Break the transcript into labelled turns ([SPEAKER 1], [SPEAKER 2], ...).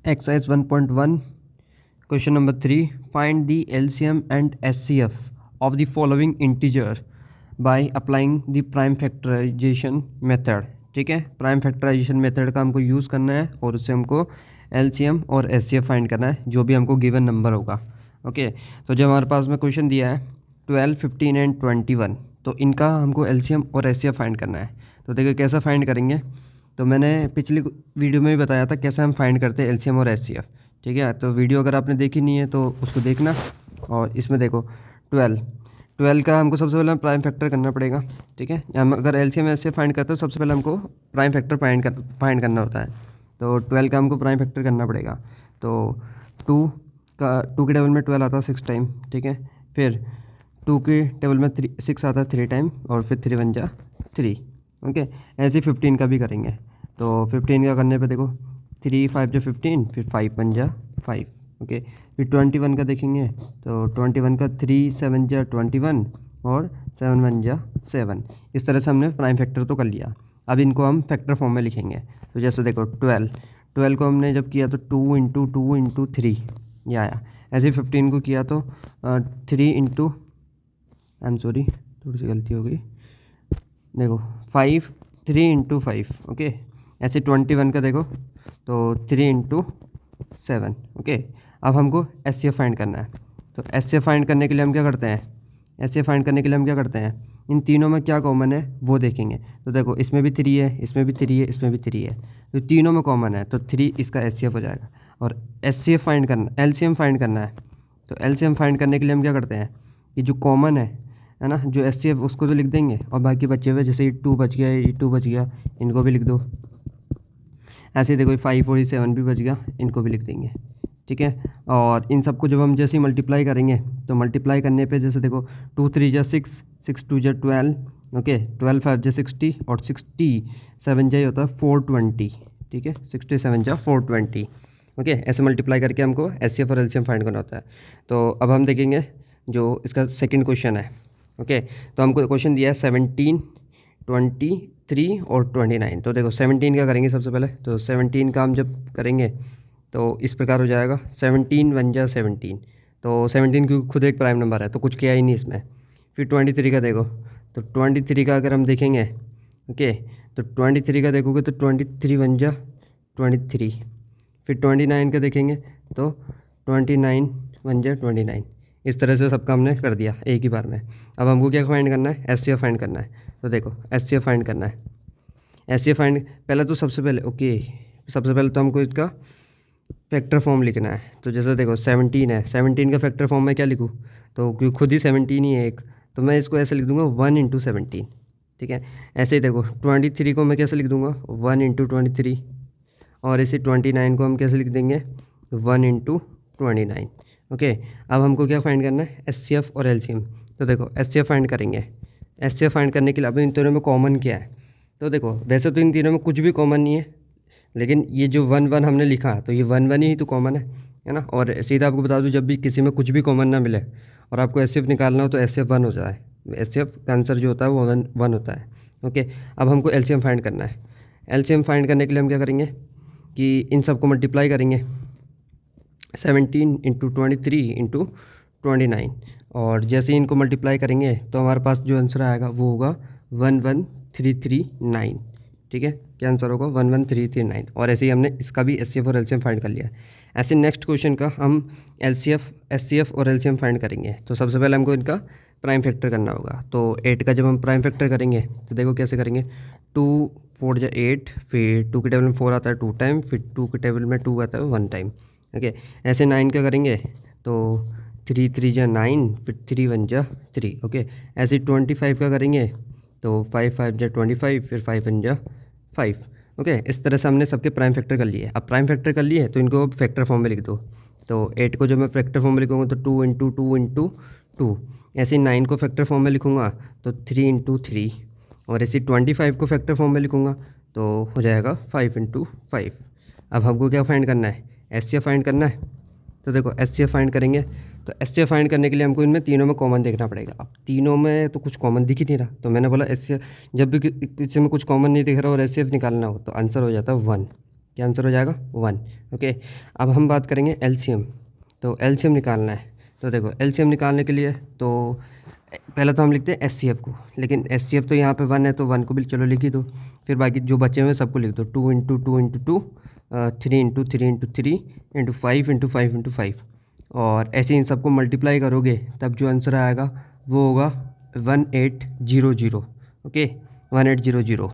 [SPEAKER 1] Exercise 1.1, question number 3. Find the LCM and SCF of the following integer by applying the prime factorization method. ठीक है, prime factorisation method का हमको use करना है और उससे हमको LCM और SCF फाइंड करना है जो भी हमको गिवन नंबर होगा. ओके, तो जब हमारे पास में क्वेश्चन दिया है 12, 15 एंड 21, तो इनका हमको LCM और SCF फाइंड करना है. तो देखिए कैसा फाइंड करेंगे. तो मैंने पिछली वीडियो में भी बताया था कैसे हम फाइंड करते हैं LCM और SCF. ठीक है, तो वीडियो अगर आपने देखी नहीं है तो उसको देखना. और इसमें देखो 12 का हमको सबसे पहले प्राइम फैक्टर करना पड़ेगा. ठीक है, हम अगर LCM SCF फाइंड करते हैं तो सबसे पहले हमको प्राइम फैक्टर फाइंड करना होता है. तो 12 का हमको प्राइम फैक्टर करना पड़ेगा. तो 2 के टेबल में 12 आता है 6 टाइम. ठीक है, फिर 2 के टेबल में 6 आता है 3 टाइम और फिर 3 1 जा 3. ओके, ऐसे 15 का भी करेंगे. तो 15 का करने पे देखो 3 5 जा 15, फिर 5 1 जा 5. ओके, फिर 21 का देखेंगे तो 21 का 3 7 जा 21 और 7 1 जा 7. इस तरह से हमने प्राइम फैक्टर तो कर लिया. अब इनको हम फैक्टर फॉर्म में लिखेंगे. तो जैसे देखो 12 को हमने जब किया तो 2 इंटू 2 इंटू 3 ये आया. ऐसे 15 को किया तो 3 इंटू थोड़ी सी गलती हो गई, देखो 3 इंटू 5. ओके, ऐसे 21 का देखो तो 3 इंटू 7. ओके, अब हमको SCF फाइंड करना है. तो SCF फाइंड करने के लिए हम क्या करते हैं, SCF फाइंड करने के लिए हम क्या करते हैं, इन तीनों में क्या कॉमन है वो देखेंगे. तो देखो इसमें भी 3 है, इसमें भी 3 है, इसमें भी 3 है, तो तीनों में कॉमन है तो 3 इसका SCF हो जाएगा. और SCF फाइंड करना, LCM फाइंड करना है. तो LCM फाइंड करने के लिए हम क्या करते हैं कि जो कॉमन है ना, जो SCF उसको तो लिख देंगे और बाकी बचे हुए जैसे ये 2 बच गया, ये 2 बच गया, इनको भी लिख दो. ऐसे ही देखो 5 और 7 भी बच गया, इनको भी लिख देंगे. ठीक है, और इन सबको जब हम जैसे ही मल्टीप्लाई करेंगे तो मल्टीप्लाई करने पे जैसे देखो 2 3 जा 6, 6 2 जा 12. ओके, 12 5 जा 60 और 67 जा होता है 420. ठीक है, 67 जा 420. ओके, ऐसे मल्टीप्लाई करके हमको SCF और LCM फाइंड करना होता है. तो अब हम देखेंगे जो इसका सेकंड क्वेश्चन है. ओके, तो हमको क्वेश्चन दिया है 17, 23 और 29. तो देखो 17 का करेंगे सबसे पहले. तो 17 का हम जब करेंगे तो इस प्रकार हो जाएगा 17 1 जा 17. तो 17 क्योंकि खुद एक प्राइम नंबर है तो कुछ किया ही नहीं इसमें. फिर 23 का देखो, तो 23 का अगर हम देखेंगे, ओके, तो 23 का देखोगे तो 23 1 जा 23. फिर 29 का देखेंगे तो 29 1 जा 29. इस तरह से सबका हमने कर दिया एक ही बार में. अब हमको क्या फाइंड करना है, SCF फाइंड करना है. तो देखो SCF फाइंड करना है. SCF फाइंड पहले तो सबसे पहले तो हमको इसका फैक्टर फॉर्म लिखना है. तो जैसे देखो 17 है, 17 का फैक्टर फॉर्म में क्या लिखूँ, तो क्योंकि खुद ही 17 ही है एक, तो मैं इसको ऐसे लिख दूंगा 1 इंटू 17. ठीक है, ऐसे ही देखो 23 को मैं कैसे लिख दूंगा 1 इंटू 23. और इसे 29 को हम कैसे लिख देंगे 1 इंटू 29. ओके, अब हमको क्या फाइंड करना है, SCF और LCM. तो देखो SCF फाइंड करेंगे. SCF फाइंड करने के लिए अब इन तीनों में कॉमन क्या है. तो देखो वैसे तो इन तीनों में कुछ भी कॉमन नहीं है, लेकिन ये जो 1 1 हमने लिखा तो ये 1 1 ही तो कॉमन है ना. और सीधा आपको बता दूं, जब भी किसी में कुछ भी कॉमन ना मिले और आपको SCF निकालना हो तो SCF 1 हो जाए. SCF का आंसर जो होता है वो 1 होता है. ओके, अब हमको LCM फाइंड करना है. LCM फाइंड करने के लिए हम क्या करेंगे कि इन सबको मल्टीप्लाई करेंगे 17 इंटू 23 इंटू 29. और जैसे ही इनको मल्टीप्लाई करेंगे तो हमारे पास जो आंसर आएगा वो होगा 11339. ठीक है, क्या आंसर होगा 11339. और ऐसे ही हमने इसका भी SCF और LCM फाइंड कर लिया. ऐसे नेक्स्ट क्वेश्चन का हम SCF और LCM फाइंड करेंगे. तो सबसे पहले हमको इनका प्राइम फैक्टर करना होगा. तो 8 का जब हम प्राइम फैक्टर करेंगे तो देखो कैसे करेंगे. 2 4 जा 8, फिर 2 के टेबल में 4 आता है 2 टाइम, फिर 2 के टेबल में 2 आता है 1 टाइम. ओके, ऐसे 9 का करेंगे तो 3 3 जा 9, फिर 3 1 जा 3. ओके, ऐसे 25 का करेंगे तो 5 5 जा 25, फिर 5 1 जा 5. ओके, इस तरह से हमने सबके प्राइम फैक्टर कर लिए. अब प्राइम फैक्टर कर लिए तो इनको फैक्टर फॉर्म में लिख दो. तो 8 को जब मैं फैक्टर फॉर्म में लिखूँगा तो 2 इंटू 2 इंटू 2. ऐसे ही 9 को फैक्टर फॉर्म में लिखूँगा तो 3 इंटू 3. और ऐसे 25 को फैक्टर फॉर्म में लिखूँगा तो हो जाएगा 5 इंटू 5. अब हमको क्या फाइंड करना है, SCF फाइंड करना है. तो देखो SCF फाइंड करेंगे. तो SCF फाइंड करने के लिए हमको इनमें तीनों में कॉमन देखना पड़ेगा. अब तीनों में तो कुछ कॉमन दिख ही नहीं रहा, तो मैंने बोला SCF जब भी किसी में कुछ कॉमन नहीं दिख रहा और SCF निकालना हो तो आंसर हो जाता है 1. क्या आंसर हो जाएगा 1। ओके, अब हम बात करेंगे एलसीएम। तो एलसीएम निकालना है। तो देखो एलसीएम निकालने के लिए तो पहले तो हम लिखते हैं एचसीएफ को, लेकिन एचसीएफ तो यहाँ पे 1 है तो 1 को भी चलो लिख ही दो। फिर बाकी जो बचे हुए सबको लिख दो, 2 into 2 into 2, 3 into 3 into 3 into 5 into 5 into 5, और ऐसे इन सबको मल्टीप्लाई करोगे तब जो आंसर आएगा वो होगा 1800। ओके, 1800।